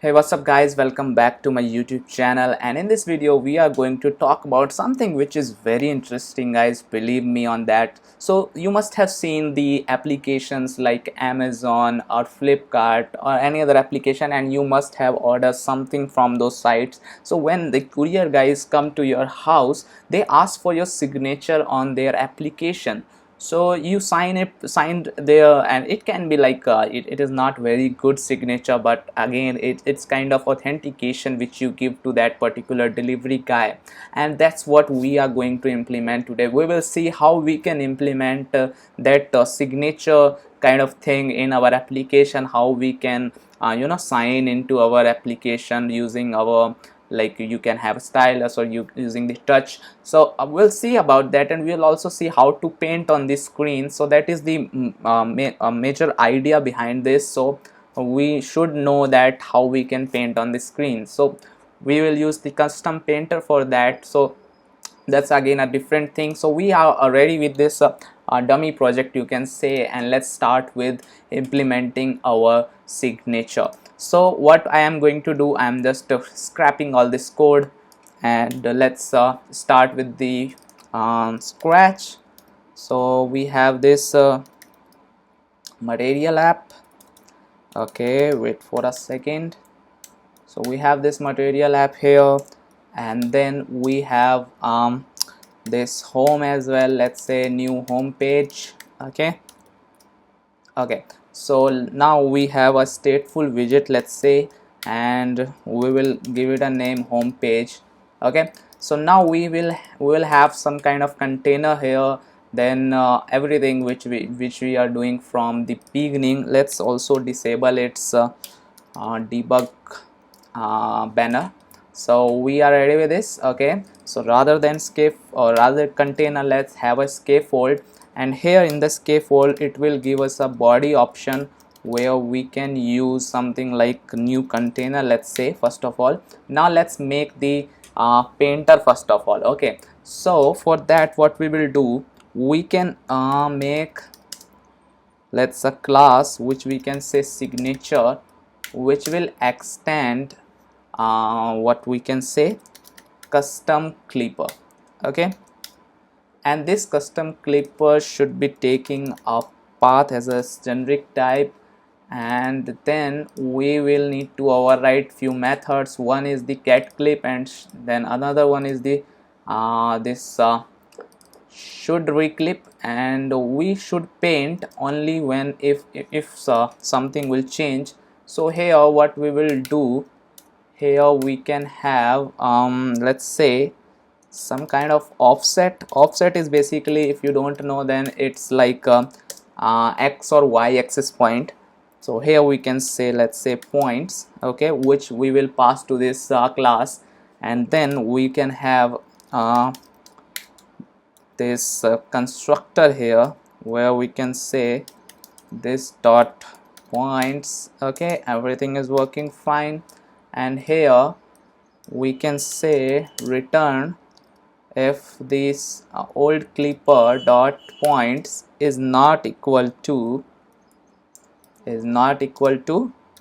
Hey, what's up guys, welcome back to my YouTube channel, and in this video we are going to talk about something which is very interesting guys, believe me on that. So you must have seen the applications like Amazon or Flipkart or any other application, and you must have ordered something from those sites. So when the courier guys come to your house, they ask for your signature on their application. So you signed there, and it can be like it is not very good signature, but again it's kind of authentication which you give to that particular delivery guy, and that's what we are going to implement today. We will see how we can implement that signature kind of thing in our application, how we can sign into our application using our, like, you can have stylus or you using the touch. So we'll see about that, and we'll also see how to paint on the screen. So that is the major idea behind this. So we should know that how we can paint on the screen. So we will use the custom painter for that. So that's again a different thing. So we are ready with this dummy project, you can say, and let's start with implementing our signature. So what I am going to do, I am just scrapping all this code, and let's start with the scratch. So we have this material app. Okay, wait for a second. So we have this material app here, and then we have this home as well. Let's say new home page. Okay, so now we have a stateful widget, let's say, and we will give it a name home page. Okay, so now we will have some kind of container here, then everything which we are doing from the beginning. Let's also disable its debug banner. So we are ready with this. Okay, so rather than rather container, let's have a scaffold, and here in the scaffold it will give us a body option where we can use something like new container, let's say. First of all, now let's make the painter first of all. Okay, so for that what we will do, we can make, let's a class which we can say signature, which will extend what we can say custom clipper. Okay, and this custom clipper should be taking a path as a generic type, and then we will need to override few methods. One is the get clip, and then another one is the this should reclip, and we should paint only when if something will change. So here what we will do, here we can have let's say some kind of offset is basically, if you don't know, then it's like x or y axis point. So here we can say, let's say points, okay, which we will pass to this class, and then we can have this constructor here where we can say this dot points. Okay, everything is working fine, and here we can say return if this old clipper dot points is not equal to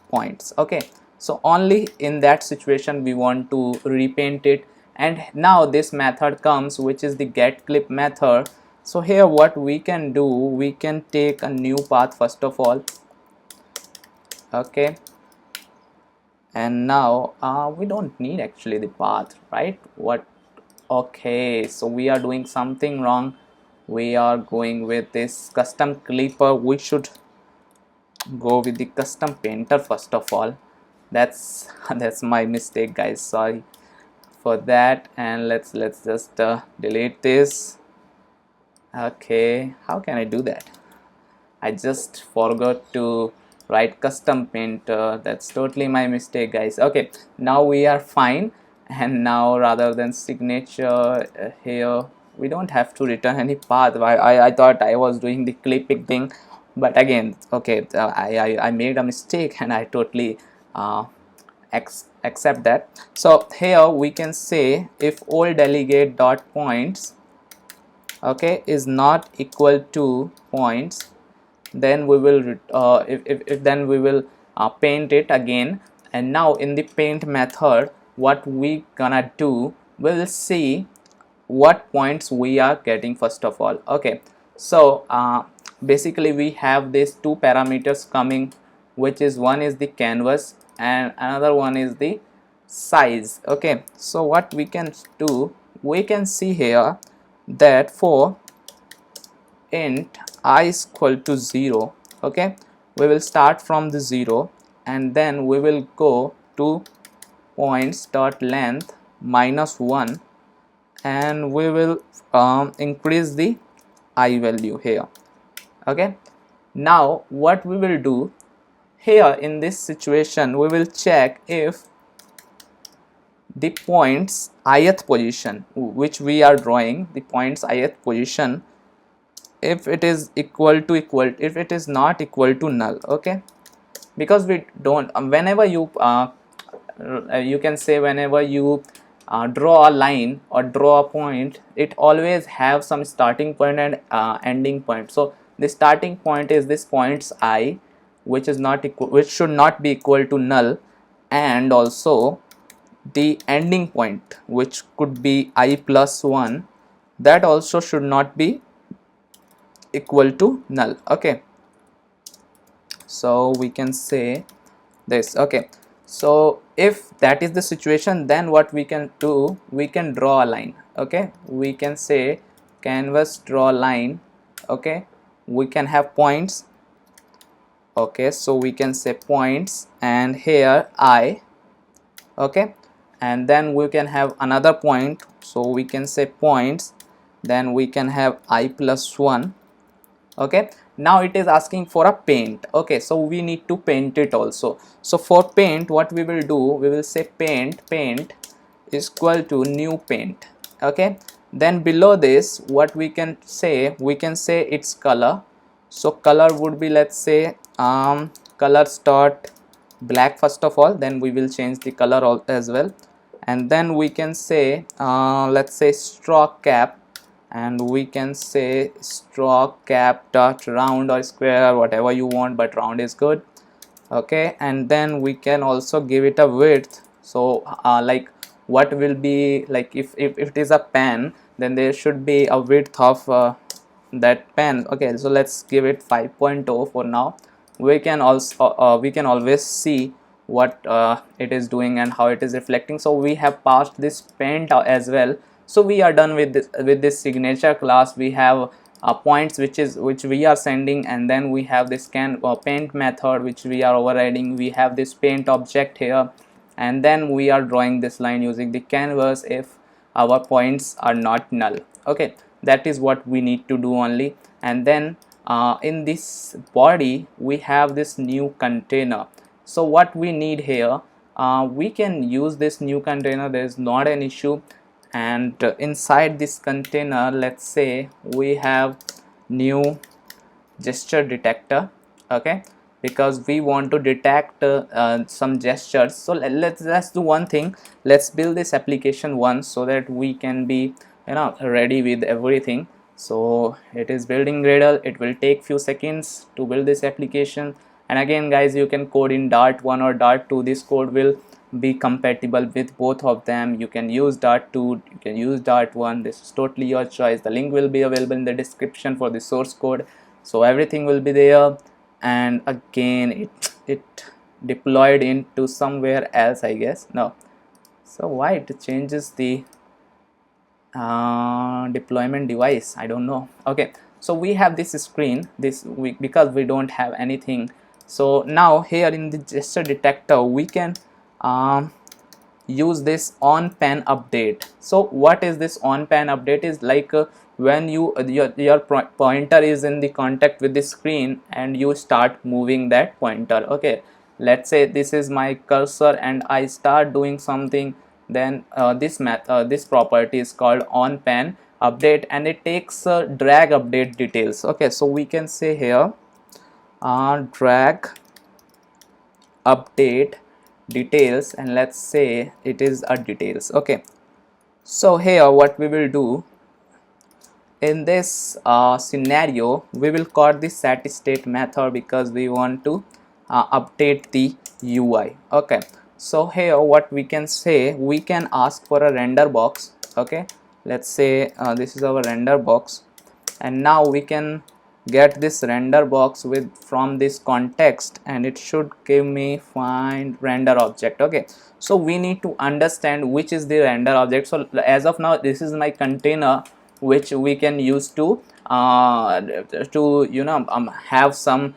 points. Okay, so only in that situation we want to repaint it. And now this method comes, which is the get clip method. So here what we can do, we can take a new path first of all. Okay, and now we don't need actually the path, right? What? Okay, so we are doing something wrong. We are going with this custom clipper. We should go with the custom painter first of all. That's that's my mistake guys, sorry for that. And let's just delete this. Okay, how can I do that? I just forgot to write custom painter. That's totally my mistake guys. Okay, now we are fine, and now rather than signature here, we don't have to return any path. I thought I was doing the clipping thing, but again, okay, I made a mistake, and I totally accept that. So here we can say if old delegate dot points, okay, is not equal to points, then we will if then we will paint it again. And now in the paint method, what we gonna do, we will see what points we are getting first of all. Okay, so basically we have these two parameters coming, which is one is the canvas and another one is the size. Okay, so what we can do, we can see here that for int I is equal to 0, okay, we will start from the 0 and then we will go to points dot length -1 and we will increase the I value here. Okay, now what we will do here in this situation, we will check if the points ith position which we are drawing, the points ith position, if it is if it is not equal to null. Okay, because we don't whenever you can say whenever you draw a line or draw a point, it always have some starting point and ending point. So the starting point is this points I, which is not equal, which should not be equal to null, and also the ending point, which could be I plus 1, that also should not be equal to null. Okay, so we can say this. Okay, so if that is the situation, then what we can do, we can draw a line. Okay, we can say canvas draw line. Okay, we can have points. Okay, so we can say points and here I. Okay, and then we can have another point, so we can say points, then we can have I plus 1. Okay, now it is asking for a paint. Okay, so we need to paint it also. So for paint, what we will do, we will say paint is equal to new paint. Okay, then below this, what we can say, its color. So color would be, let's say color start black first of all, then we will change the color as well, and then we can say let's say stroke cap, and we can say stroke cap dot round or square, whatever you want, but round is good. Okay, and then we can also give it a width. So like what will be, like if it is a pen, then there should be a width of that pen. Okay, so let's give it 5.0 for now. We can also we can always see what it is doing and how it is reflecting. So we have passed this paint as well. So we are done with this signature class. We have points which we are sending, and then we have this paint method which we are overriding. We have this paint object here, and then we are drawing this line using the canvas if our points are not null. Okay, that is what we need to do only. And then in this body we have this new container. So what we need here, we can use this new container, there is not an issue. And inside this container, let's say we have new gesture detector. Okay, because we want to detect some gestures. So let's do one thing, let's build this application once so that we can be ready with everything. So it is building Gradle. It will take few seconds to build this application. And again guys, you can code in Dart 1 or Dart 2. This code will be compatible with both of them. You can use Dart 2, you can use Dart 1. This is totally your choice. The link will be available in the description for the source code, so everything will be there. And again it deployed into somewhere else, I guess. No, so why it changes the deployment device, I don't know. Okay, so we have this screen, because we don't have anything. So now here in the gesture detector, we can use this on pen update. So what is this on pen update? Is like when your pointer is in the contact with the screen and you start moving that pointer. Okay, let's say this is my cursor and I start doing something, then this property is called on pen update, and it takes drag update details. Okay, so we can say here drag update details, and let's say it is a details. Okay, so here what we will do in this scenario, we will call the set state method because we want to update the UI. Okay, So here what we can say, we can ask for a render box. Okay, let's say this is our render box, and now we can get this render box with from this context, and it should give me find render object. Okay, so we need to understand which is the render object. So as of now, this is my container which we can use to have some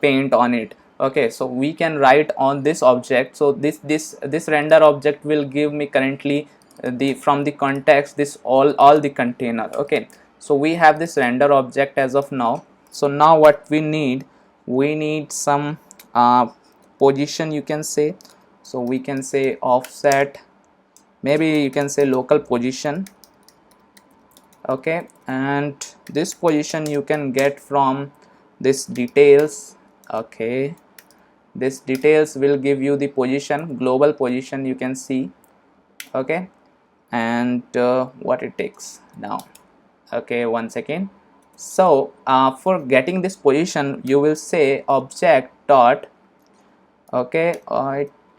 paint on it. Okay, so we can write on this object. So this render object will give me currently the from the context this all the container. Okay, so we have this render object as of now. So now what we need some position, you can say. So we can say offset, maybe you can say local position. Okay, and this position you can get from this details. Okay, this details will give you the position, global position, you can see. Okay, and what it takes now. Okay, one second. So for getting this position, you will say object dot, okay,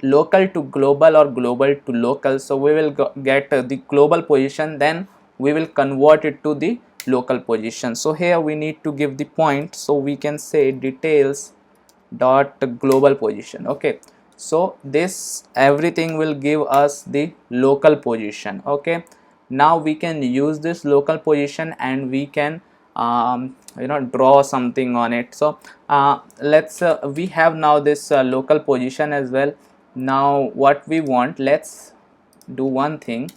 local to global or global to local. So we will get the global position, then we will convert it to the local position. So here we need to give the point, so we can say details dot global position. Okay, so this everything will give us the local position. Okay, now we can use this local position and we can draw something on it. So let's we have now this local position as well. Now what we want, let's do one thing.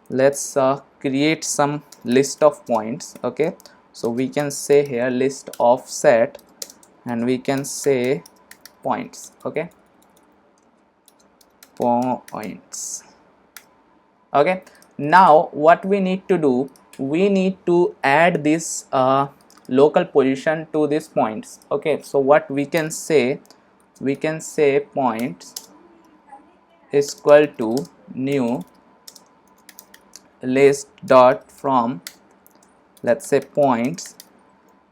Let's create some list of points. Okay, so we can say here list offset, and we can say points. Okay, points. Okay, now what we need to do, we need to add this local position to these points. Okay, so what we can say, we can say points is equal to new list dot from, let's say points,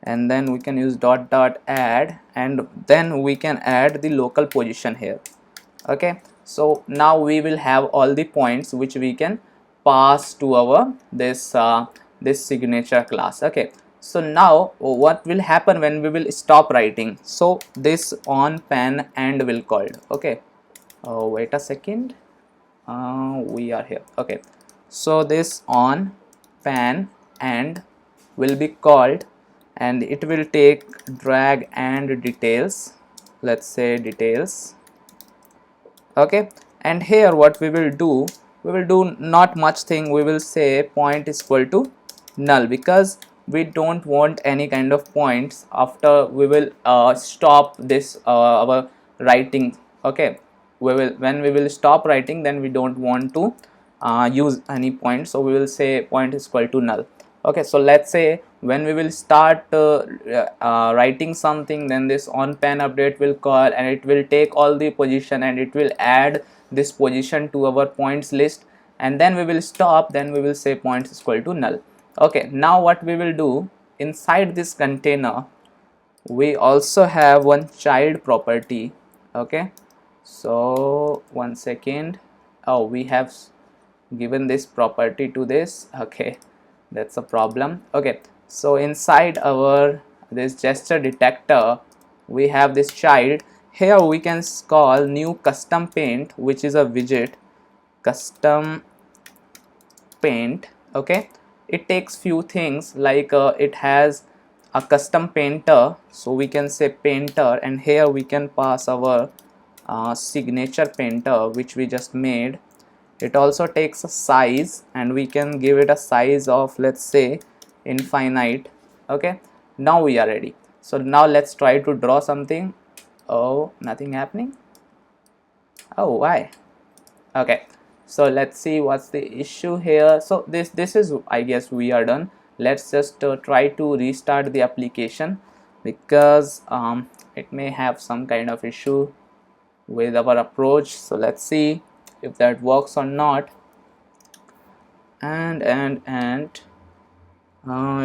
and then we can use dot dot add, and then we can add the local position here. Okay, so now we will have all the points which we can pass to our this signature class. Okay, so now what will happen when we will stop writing? So this on pen and will called. Okay, wait a second, we are here. Okay, so this on pan and will be called, and it will take drag and details, let's say details. Okay, and here what we will do, we will do not much thing. We will say point is equal to null, because we don't want any kind of points after we will stop this our writing. Okay, we will, when we will stop writing, then we don't want to use any point, so we will say point is equal to null. Okay, so let's say when we will start writing something, then this on pen update will call, and it will take all the position and it will add this position to our points list, and then we will stop, then we will say points is equal to null. Okay, now what we will do, inside this container we also have one child property. Okay, so one second, oh, we have given this property to this. Okay, that's a problem. Okay, so inside our this gesture detector we have this child. Here we can call new custom paint, which is a widget, custom paint. Okay, it takes few things like it has a custom painter, so we can say painter, and here we can pass our signature painter which we just made. It also takes a size, and we can give it a size of, let's say, infinite. Okay, now we are ready. So now let's try to draw something. Oh, nothing happening. Oh, why? Okay, so let's see what's the issue here. So this is, I guess we are done. Let's just try to restart the application, because it may have some kind of issue with our approach. So let's see if that works or not. And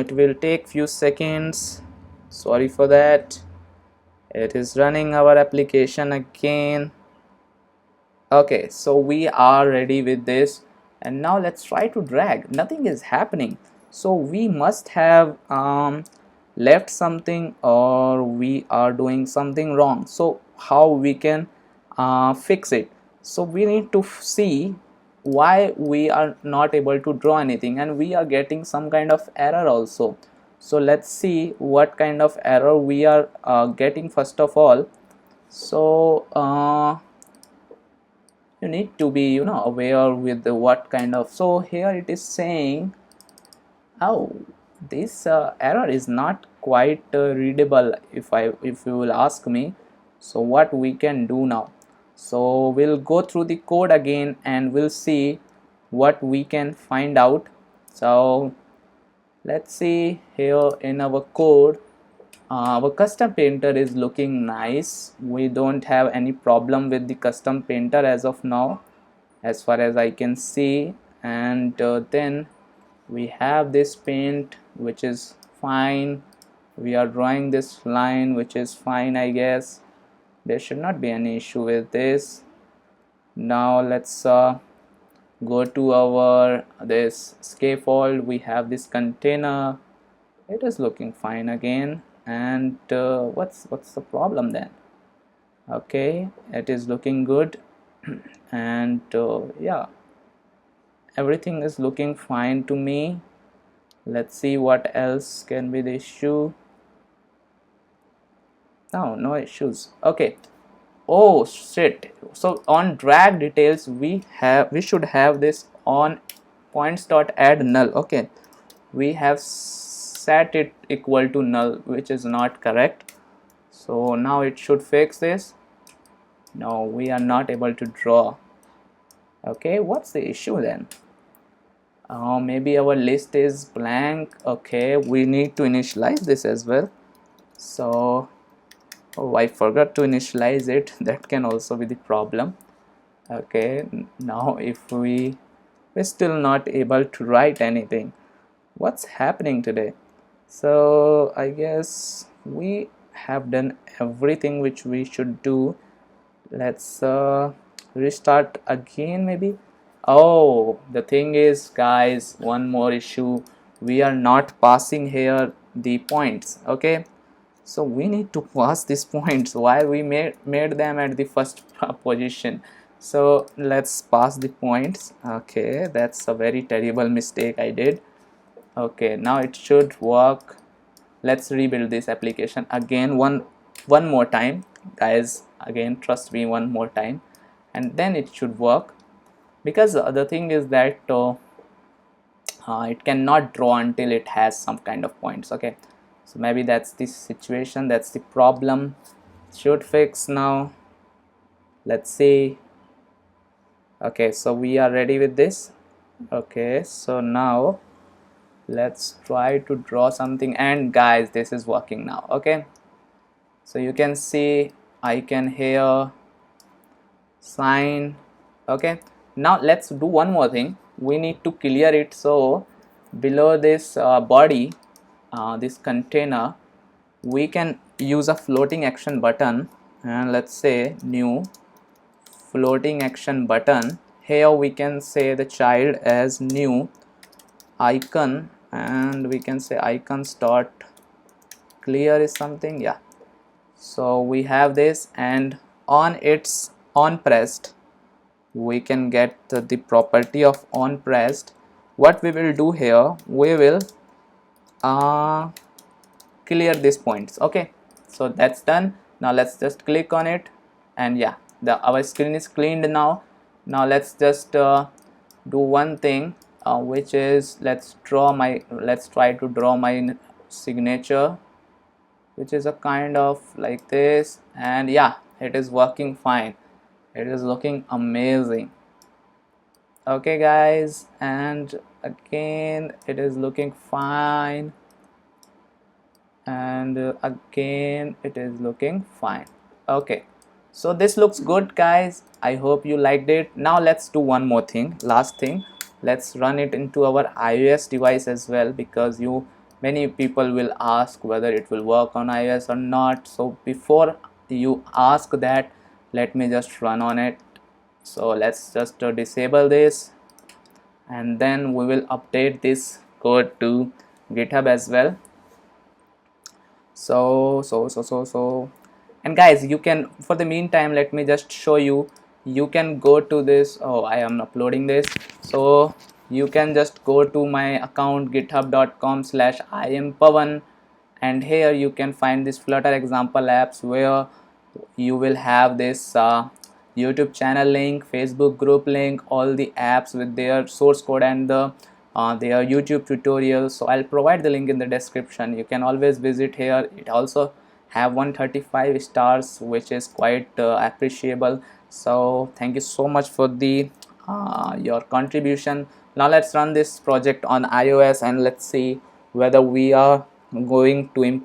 it will take few seconds, sorry for that. It is running our application again. Okay, so we are ready with this, and now let's try to drag. Nothing is happening, so we must have left something, or we are doing something wrong. So how we can fix it? So we need to see why we are not able to draw anything, and we are getting some kind of error also. So let's see what kind of error we are getting first of all. So you need to be, aware with the what kind of. So here it is saying, oh, this error is not quite readable, if you will ask me. So what we can do now, so we'll go through the code again and we'll see what we can find out. So let's see here in our code. Our custom painter is looking nice. We don't have any problem with the custom painter as of now, as far as I can see. And then we have this paint, which is fine. We are drawing this line, which is fine, I guess. There should not be any issue with this. Now let's go to our this scaffold. We have this container. It is looking fine again. And what's the problem then? Okay, it is looking good. And yeah, everything is looking fine to me. Let's see what else can be the issue. No issues. Okay. Oh shit. So on drag details, we should have this on points dot add null. Okay, we have set it equal to null, which is not correct. So now it should fix this. No, we are not able to draw. Okay, what's the issue then? Maybe our list is blank. Okay, we need to initialize this as well. So oh, I forgot to initialize it. That can also be the problem. Okay, now if we're still not able to write anything, what's happening today? So I guess we have done everything which we should do. Let's restart again maybe. Oh, the thing is, guys, one more issue. We are not passing here the points. Okay, so we need to pass these points. Why we made them at the first position? So let's pass the points. Okay, that's a very terrible mistake I did. Okay, now it should work. Let's rebuild this application again one more time, guys. Again, trust me, one more time, and then it should work. Because the thing is that it cannot draw until it has some kind of points. Okay, so maybe that's the situation, that's the problem. Should fix now. Let's see. Okay, so we are ready with this. Okay, so now let's try to draw something, and guys, this is working now. Okay, so you can see I can hear sign. Okay, now let's do one more thing. We need to clear it. So below this body, this container, we can use a floating action button, and let's say new floating action button. Here we can say the child as new icon, and we can say icons dot clear is something. Yeah, so we have this, and on its on pressed, we can get the property of on pressed. What we will do here, we will clear these points. Okay, so that's done. Now let's just click on it, and yeah, our screen is cleaned now. Now let's just do one thing, which is let's try to draw my signature, which is a kind of like this. And yeah, it is working fine. It is looking amazing. Okay guys, and again it is looking fine, and again it is looking fine. Okay, so this looks good, guys. I hope you liked it. Now let's do one more thing, last thing. Let's run it into our iOS device as well, because many people will ask whether it will work on iOS or not. So before you ask that, let me just run on it. So let's just disable this, and then we will update this code to GitHub as well. So and guys, you can, for the meantime, let me just show you. You can go to this, oh, I am uploading this, so you can just go to my account github.com/impawan, and here you can find this Flutter example apps, where you will have this YouTube channel link, Facebook group link, all the apps with their source code and their YouTube tutorials. So I'll provide the link in the description. You can always visit here. It also have 135 stars, which is quite appreciable. So thank you so much for the your contribution. Now let's run this project on iOS, and let's see whether we are going to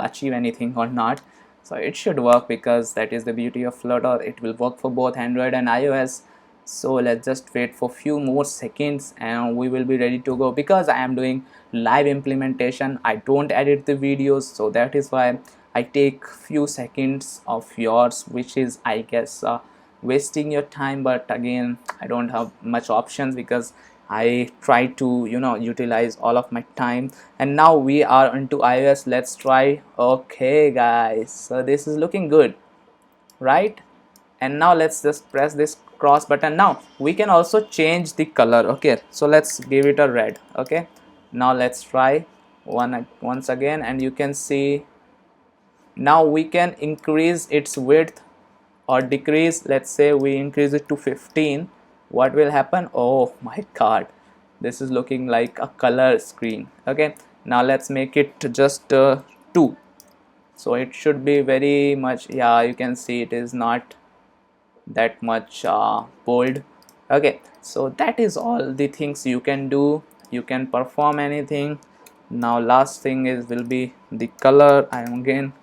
achieve anything or not. So it should work, because that is the beauty of Flutter. It will work for both Android and iOS. So let's just wait for few more seconds and we will be ready to go. Because I am doing live implementation, I don't edit the videos, so that is why I take few seconds of yours, which is, I guess, wasting your time. But again, I don't have much options, because I try to utilize all of my time. And now we are onto iOS. Let's try. Okay guys, so this is looking good, right? And now let's just press this cross button. Now we can also change the color. Okay, so let's give it a red. Okay, now let's try once again, and you can see now we can increase its width or decrease. Let's say we increase it to 15. What will happen? Oh my god, this is looking like a color screen. Okay, now let's make it just 2, so it should be very much, yeah, you can see it is not that much bold. Okay, so that is all the things you can do. You can perform anything. Now last thing is will be the color. I am again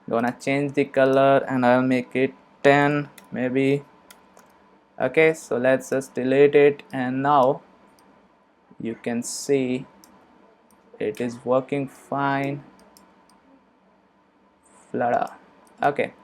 gonna change the color, and I'll make it 10 maybe. Okay, so let's just delete it, and now you can see it is working fine. Flutter. Okay,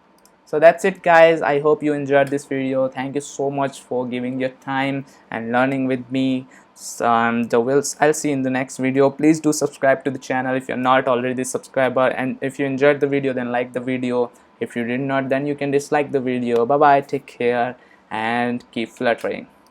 so that's it guys. I hope you enjoyed this video. Thank you so much for giving your time and learning with me. So, I'll see you in the next video. Please do subscribe to the channel if you're not already a subscriber, and if you enjoyed the video, then like the video. If you did not, then you can dislike the video. Bye bye, take care, and keep fluttering.